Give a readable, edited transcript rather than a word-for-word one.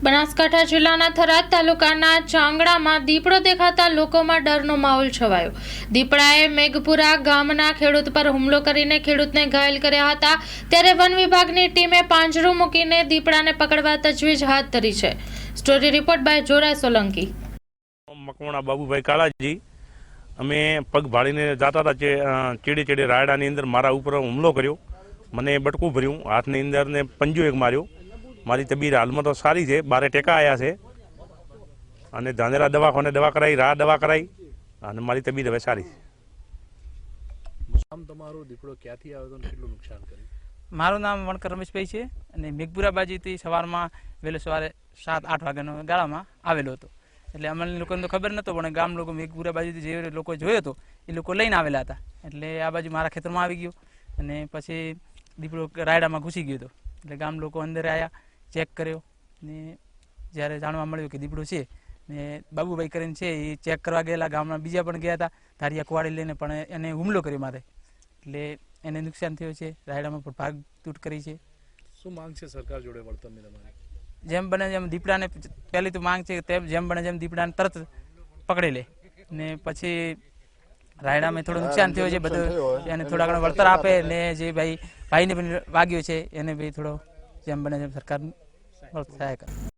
બનાસકાંઠા જિલ્લાના થરાદ તાલુકાના ચાંગડામાં દીપડો દેખાતા લોકોમાં ડરનો માહોલ છવાયો। દીપડાએ મેઘપુરા ગામના ખેડૂત પર હુમલો કરીને ખેડૂતને ઘાયલ કર્યા હતા। ત્યારે વન વિભાગની ટીમે પાંજરું મૂકીને દીપડાને પકડવા તજવીજ હાથ ધરી છે। Story report by Jora Solanki. Makwana Babubhai Kalaji અમે પગ ભાળીને જતા હતા ચીડી ચીડી રાયડાની અંદર મારા ઉપર હુમલો કર્યો। મને બટકું ભર્યું, હાથની અંદર ને પંજો એક માર્યો। મારી તબીયત હાલમાં તો સારી છે, બારે ટેકા આવ્યા છે અને ધાનેરા દવાખાને દવા કરાવી, રાહ દવા કરાવી અને મારી તબિયત હવે સારી છે। નામ તમારું, દીપડો ક્યાંથી આવ્યો તો કેટલું નુકસાન કર્યું? મારું નામ વણકર રમેશભાઈ છે અને મેઘપુરા બાજુથી સવારમાં વહેલો સવારે 7-8 વાગ્યાનો ગાળામાં આવેલો હતો। એટલે અમને લોકોને તો ખબર નહોતો, પણ ગામ લોકો મેઘપુરા બાજુથી જે લોકો જોયો હતો એ લોકો લઈને આવેલા હતા। એટલે આ બાજુ મારા ખેતરમાં આવી ગયો અને પછી દીપડો રાયડામાં ઘૂસી ગયો હતો। એટલે ગામ લોકો અંદર આવ્યા, ચેક કર્યો ને જ્યારે જાણવા મળ્યું કે દીપડો છે ને બાબુભાઈ કરીને છે એ ચેક કરવા ગયેલા। ગામના બીજા પણ ગયા હતા ધારિયા કુવાડી લઈને, પણ એને હુમલો કર્યો મારે, એટલે એને નુકસાન થયું છે। રાયડામાં પણ ભાગ તૂટ કરી છે। શું માંગ છે સરકાર જોડે વળતરની તમારી? જેમ બને જેમ દીપડાને પહેલી તો માંગ છે તેમ જેમ બને જેમ દીપડાને તરત પકડી લે ને પછી રાયડામાં થોડું નુકસાન થયું છે બધું, એને થોડા ઘણા વળતર આપે ને જે ભાઈને પણ વાગ્યો છે એને બી થોડો જેમ બને જેમ સરકાર સહાય કરે।